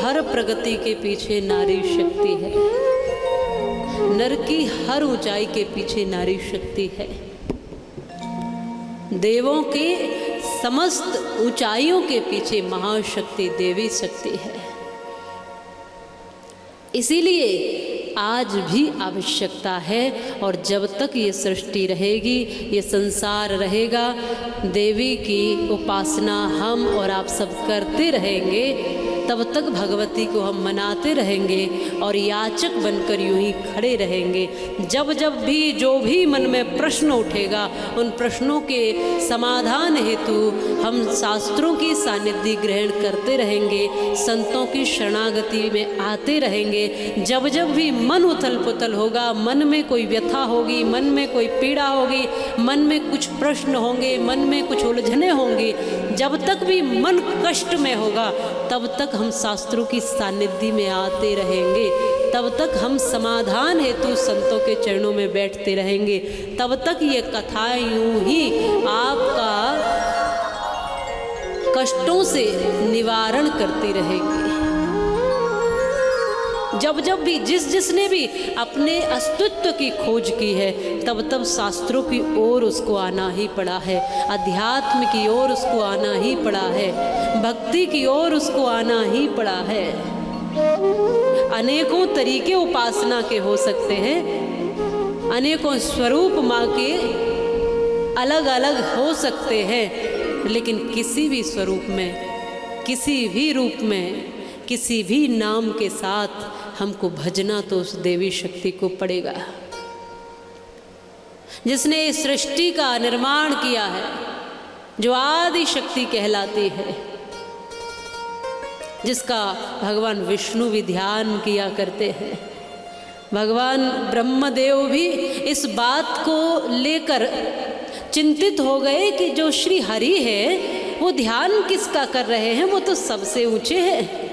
हर प्रगति के पीछे नारी शक्ति है, नर की हर ऊंचाई के पीछे नारी शक्ति है, देवों के समस्त ऊंचाइयों के पीछे महाशक्ति देवी शक्ति है। इसीलिए आज भी आवश्यकता है, और जब तक ये सृष्टि रहेगी, ये संसार रहेगा, देवी की उपासना हम और आप सब करते रहेंगे, तब तक भगवती को हम मनाते रहेंगे और याचक बनकर यूं ही खड़े रहेंगे। जब जब भी जो भी मन में प्रश्न उठेगा, उन प्रश्नों के समाधान हेतु हम शास्त्रों की सानिध्य ग्रहण करते रहेंगे, संतों की शरणागति में आते रहेंगे। जब जब भी मन उथल पुथल होगा, मन में कोई व्यथा होगी, मन में कोई पीड़ा होगी, मन में कुछ प्रश्न होंगे, मन में कुछ उलझने होंगी, जब तक भी मन कष्ट में होगा, तब तक हम शास्त्रों की सानिध्य में आते रहेंगे, तब तक हम समाधान हेतु संतों के चरणों में बैठते रहेंगे, तब तक ये कथाएं यूं ही आपका कष्टों से निवारण करती रहेंगी। जब जब भी जिसने भी अपने अस्तित्व की खोज की है, तब तब शास्त्रों की ओर उसको आना ही पड़ा है, अध्यात्म की ओर उसको आना ही पड़ा है, भक्ति की ओर उसको आना ही पड़ा है। अनेकों तरीके उपासना के हो सकते हैं, अनेकों स्वरूप माँ के अलग अलग हो सकते हैं, लेकिन किसी भी स्वरूप में, किसी भी रूप में, किसी भी नाम के साथ हमको भजना तो उस देवी शक्ति को पड़ेगा, जिसने इस सृष्टि का निर्माण किया है, जो आदि शक्ति कहलाती है, जिसका भगवान विष्णु भी ध्यान किया करते हैं। भगवान ब्रह्मदेव भी इस बात को लेकर चिंतित हो गए कि जो श्री हरि है वो ध्यान किसका कर रहे हैं, वो तो सबसे ऊंचे हैं,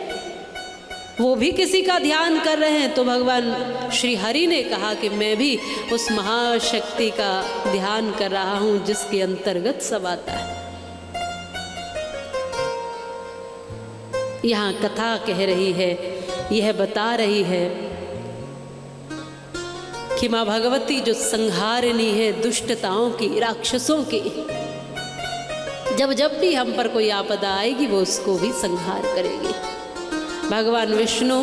वो भी किसी का ध्यान कर रहे हैं। तो भगवान श्री हरि ने कहा कि मैं भी उस महाशक्ति का ध्यान कर रहा हूं जिसके अंतर्गत सब आता है। यहाँ कथा कह रही है, यह बता रही है कि माँ भगवती जो संहारिणी है दुष्टताओं की, राक्षसों की, जब जब भी हम पर कोई आपदा आएगी वो उसको भी संहार करेगी। भगवान विष्णु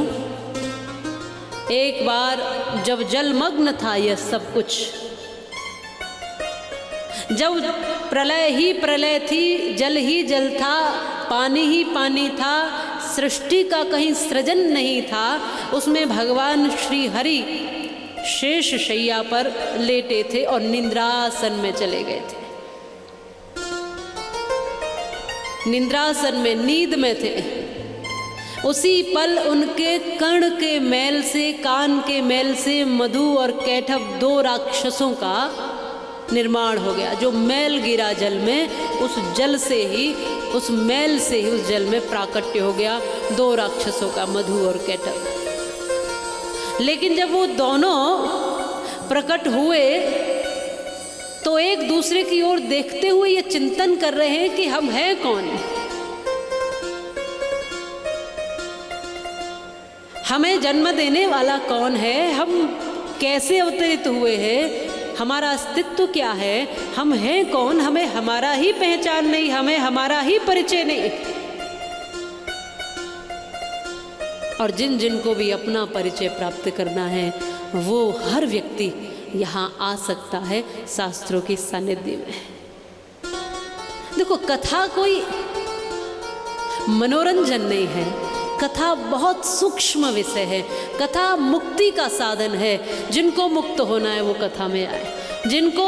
एक बार जब जलमग्न था यह सब कुछ, जब प्रलय ही प्रलय थी, जल ही जल था, पानी ही पानी था, सृष्टि का कहीं सृजन नहीं था, उसमें भगवान श्री हरि शेष शैया पर लेटे थे और निद्रासन में चले गए थे। निद्रासन में, नींद में थे। उसी पल उनके कर्ण के मैल से, कान के मैल से मधु और कैटभ दो राक्षसों का निर्माण हो गया। जो मैल गिरा जल में, उस जल से ही, उस मैल से ही उस जल में प्राकट्य हो गया दो राक्षसों का, मधु और कैटभ। लेकिन जब वो दोनों प्रकट हुए तो एक दूसरे की ओर देखते हुए ये चिंतन कर रहे हैं कि हम हैं कौन, हमें जन्म देने वाला कौन है, हम कैसे अवतरित हुए हैं, हमारा अस्तित्व क्या है, हम हैं कौन, हमें हमारा ही पहचान नहीं, हमें हमारा ही परिचय नहीं। और जिन जिन को भी अपना परिचय प्राप्त करना है वो हर व्यक्ति यहाँ आ सकता है शास्त्रों की सानिध्य में। देखो, कथा कोई मनोरंजन नहीं है, कथा बहुत सूक्ष्म विषय है, कथा मुक्ति का साधन है। जिनको मुक्त होना है वो कथा में आए, जिनको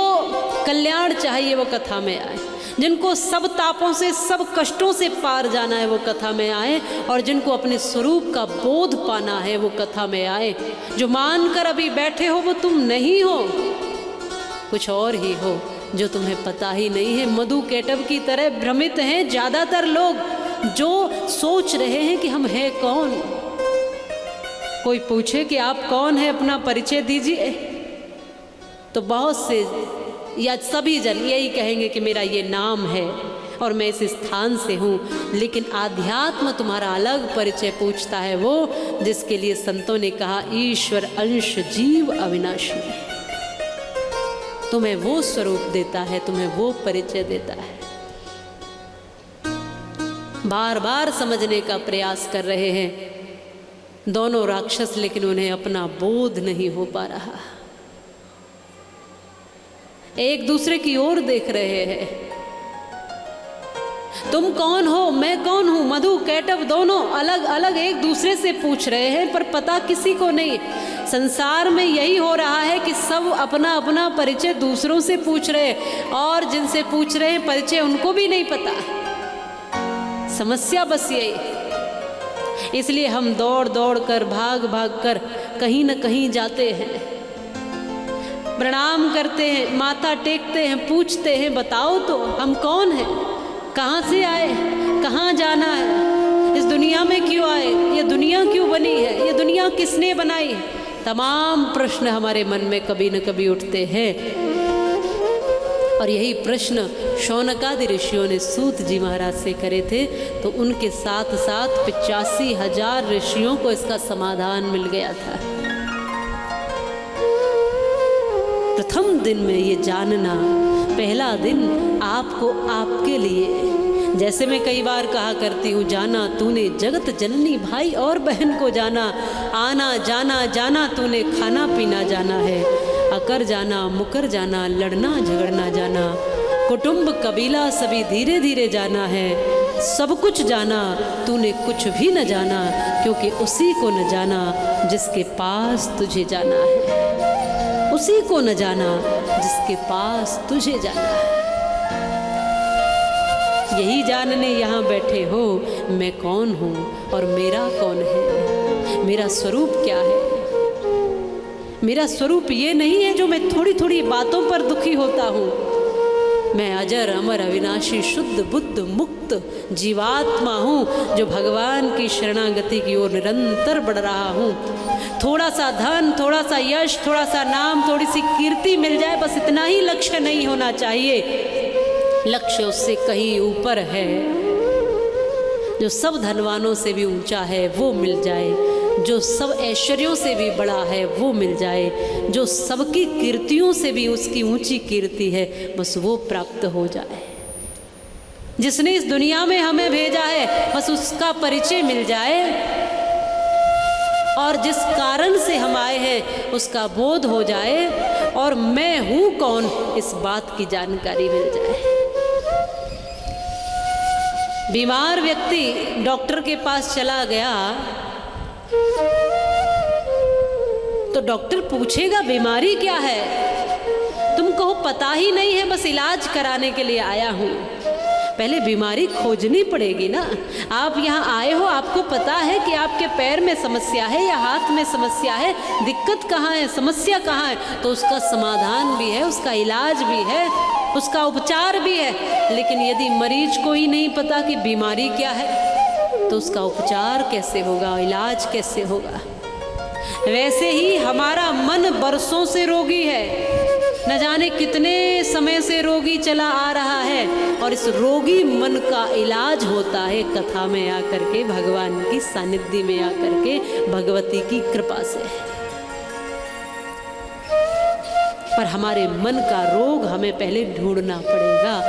कल्याण चाहिए वो कथा में आए, जिनको सब तापों से, सब कष्टों से पार जाना है वो कथा में आए, और जिनको अपने स्वरूप का बोध पाना है वो कथा में आए। जो मानकर अभी बैठे हो वो तुम नहीं हो, कुछ और ही हो जो तुम्हें पता ही नहीं है। मधु कैटभ की तरह भ्रमित हैं ज़्यादातर लोग, जो सोच रहे हैं कि हम हैं कौन। कोई पूछे कि आप कौन हैं, अपना परिचय दीजिए, तो बहुत से या सभी जन यही कहेंगे कि मेरा ये नाम है, और मैं इस स्थान से हूँ। लेकिन आध्यात्म तुम्हारा अलग परिचय पूछता है, वो जिसके लिए संतों ने कहा ईश्वर अंश जीव अविनाशी, तुम्हें वो स्वरूप देता है, तुम्हें वो परिचय देता है। बार बार समझने का प्रयास कर रहे हैं दोनों राक्षस, लेकिन उन्हें अपना बोध नहीं हो पा रहा। एक दूसरे की ओर देख रहे हैं, तुम कौन हो, मैं कौन हूं। मधु कैटव दोनों अलग अलग एक दूसरे से पूछ रहे हैं, पर पता किसी को नहीं। संसार में यही हो रहा है कि सब अपना अपना परिचय दूसरों से पूछ रहे हैं, और जिनसे पूछ रहे हैं परिचय उनको भी नहीं पता। समस्या बस यही। इसलिए हम दौड़ दौड़ कर, भाग भाग कर कहीं न कहीं जाते हैं, प्रणाम करते हैं, माथा टेकते हैं, पूछते हैं बताओ तो हम कौन हैं, कहाँ से आए, कहाँ जाना है, इस दुनिया में क्यों आए, ये दुनिया क्यों बनी है, ये दुनिया किसने बनाई है। तमाम प्रश्न हमारे मन में कभी न कभी उठते हैं। और यही प्रश्न शौनकादि ऋषियों ने सूत जी महाराज से करे थे, तो उनके साथ साथ 85,000 ऋषियों को इसका समाधान मिल गया था। प्रथम दिन में ये जानना, पहला दिन आपको आपके लिए, जैसे मैं कई बार कहा करती हूँ, जाना तूने जगत जननी भाई और बहन को जाना, आना जाना जाना तूने खाना पीना जाना है, अकर जाना मुकर जाना, लड़ना झगड़ना जाना, कुटुंब कबीला सभी धीरे धीरे जाना है, सब कुछ जाना तूने कुछ भी न जाना, क्योंकि उसी को न जाना जिसके पास तुझे जाना है, उसी को न जाना जिसके पास तुझे जाना है। यही जानने यहाँ बैठे हो मैं कौन हूँ और मेरा कौन है, मेरा स्वरूप क्या है। मेरा स्वरूप ये नहीं है जो मैं थोड़ी थोड़ी बातों पर दुखी होता हूँ। मैं अजर अमर अविनाशी शुद्ध बुद्ध मुक्त जीवात्मा हूँ, जो भगवान की शरणागति की ओर निरंतर बढ़ रहा हूँ। थोड़ा सा धन, थोड़ा सा यश, थोड़ा सा नाम, थोड़ी सी कीर्ति मिल जाए, बस इतना ही लक्ष्य नहीं होना चाहिए। लक्ष्य उससे कहीं ऊपर है, जो सब धनवानों से भी ऊंचा है वो मिल जाए, जो सब ऐश्वर्यों से भी बड़ा है वो मिल जाए, जो सबकी कीर्तियों से भी उसकी ऊंची कीर्ति है बस वो प्राप्त हो जाए। जिसने इस दुनिया में हमें भेजा है बस उसका परिचय मिल जाए, और जिस कारण से हम आए हैं उसका बोध हो जाए, और मैं हूँ कौन इस बात की जानकारी मिल जाए। बीमार व्यक्ति डॉक्टर के पास चला गया तो डॉक्टर पूछेगा बीमारी क्या है, तुम कहो पता ही नहीं है, बस इलाज कराने के लिए आया हूँ। पहले बीमारी खोजनी पड़ेगी ना। आप यहाँ आए हो, आपको पता है कि आपके पैर में समस्या है या हाथ में समस्या है, दिक्कत कहाँ है, समस्या कहाँ है, तो उसका समाधान भी है, उसका इलाज भी है, उसका उपचार भी है। लेकिन यदि मरीज को ही नहीं पता कि बीमारी क्या है तो उसका उपचार कैसे होगा, इलाज कैसे होगा। वैसे ही हमारा मन बरसों से रोगी है, न जाने कितने समय से रोगी चला आ रहा है, और इस रोगी मन का इलाज होता है कथा में आकर के, भगवान की सानिध्य में आकर के, भगवती की कृपा से। पर हमारे मन का रोग हमें पहले ढूंढना पड़ेगा,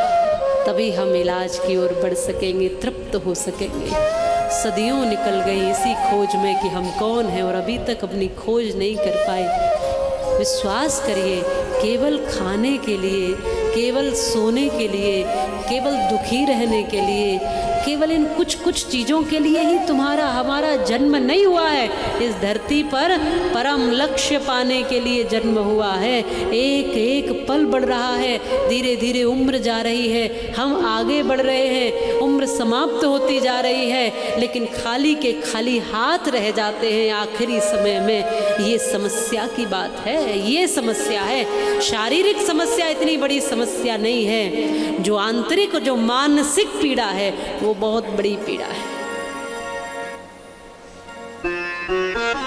तभी हम इलाज की ओर बढ़ सकेंगे, तृप्त हो सकेंगे। सदियों निकल गई इसी खोज में कि हम कौन हैं, और अभी तक अपनी खोज नहीं कर पाए। विश्वास करिए, केवल खाने के लिए, केवल सोने के लिए, केवल दुखी रहने के लिए, केवल इन कुछ कुछ चीज़ों के लिए ही तुम्हारा हमारा जन्म नहीं हुआ है। इस धरती पर परम लक्ष्य पाने के लिए जन्म हुआ है। एक एक पल बढ़ रहा है, धीरे धीरे उम्र जा रही है, हम आगे बढ़ रहे हैं, उम्र समाप्त होती जा रही है, लेकिन खाली के खाली हाथ रह जाते हैं आखिरी समय में। ये समस्या की बात है, ये समस्या है। शारीरिक समस्या इतनी बड़ी समस्या नहीं है, जो आंतरिक, जो मानसिक पीड़ा है वो बहुत बड़ी पीड़ा है।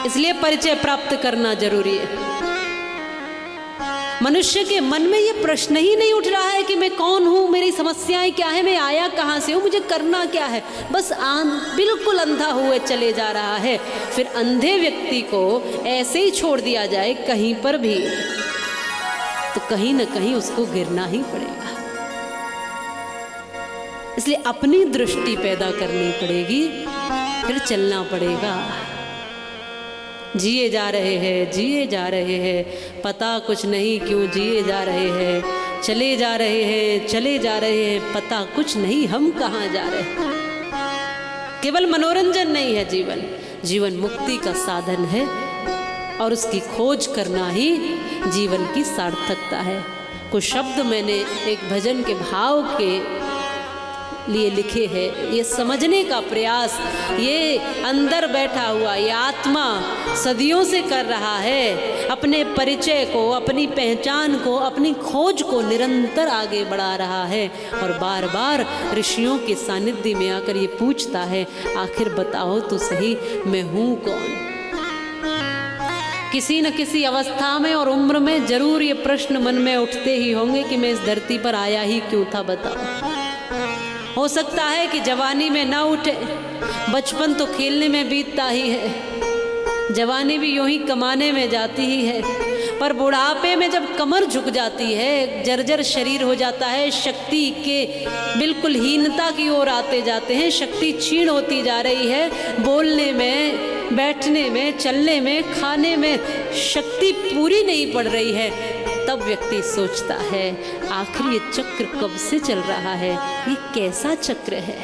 इसलिए परिचय प्राप्त करना जरूरी है। मनुष्य के मन में ये प्रश्न ही नहीं उठ रहा है कि मैं कौन हूँ, मेरी समस्याएं क्या है, मैं आया कहाँ से हूँ, मुझे करना क्या है। बस बिल्कुल अंधा हुए चले जा रहा है। फिर अंधे व्यक्ति को ऐसे ही छोड़ दिया जाए कहीं पर भी, तो कहीं ना कहीं उसको गिरना ही पड़ेगा। इसलिए अपनी दृष्टि पैदा करनी पड़ेगी, फिर चलना पड़ेगा। जिए जा रहे हैं, जिए जा रहे हैं, पता कुछ नहीं क्यों जिए जा रहे हैं, चले जा रहे हैं, चले जा रहे हैं, पता कुछ नहीं हम कहाँ जा रहे हैं। केवल मनोरंजन नहीं है जीवन, जीवन मुक्ति का साधन है और उसकी खोज करना ही जीवन की सार्थकता है। कुछ शब्द मैंने एक भजन के भाव के लिए लिखे हैं, ये समझने का प्रयास ये अंदर बैठा हुआ ये आत्मा सदियों से कर रहा है। अपने परिचय को, अपनी पहचान को, अपनी खोज को निरंतर आगे बढ़ा रहा है और बार बार ऋषियों के सानिध्य में आकर ये पूछता है, आखिर बताओ तो सही मैं हूँ कौन। किसी न किसी अवस्था में और उम्र में जरूर ये प्रश्न मन में उठते ही होंगे कि मैं इस धरती पर आया ही क्यों था, बताओ। हो सकता है कि जवानी में ना उठे, बचपन तो खेलने में बीतता ही है, जवानी भी यूं ही कमाने में जाती ही है, पर बुढ़ापे में जब कमर झुक जाती है, जर्जर शरीर हो जाता है, शक्ति के बिल्कुल हीनता की ओर आते जाते हैं, शक्ति क्षीण होती जा रही है, बोलने में, बैठने में, चलने में, खाने में शक्ति पूरी नहीं पड़ रही है, तब व्यक्ति सोचता है आखिर ये चक्र कब से चल रहा है, ये कैसा चक्र है।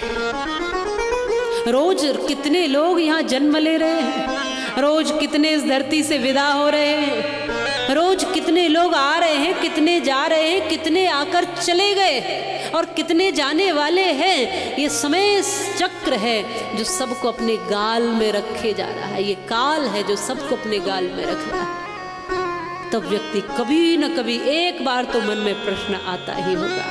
रोज कितने लोग यहाँ जन्म ले रहे हैं, रोज कितने इस धरती से विदा हो रहे हैं, रोज कितने लोग आ रहे हैं, कितने जा रहे हैं, कितने आकर चले गए और कितने जाने वाले हैं। ये समय चक्र है जो सबको अपने गाल में रखे जा रहा है, ये काल है जो सबको अपने गाल में रख रहा है। तब व्यक्ति कभी न कभी एक बार तो मन में प्रश्न आता ही होगा,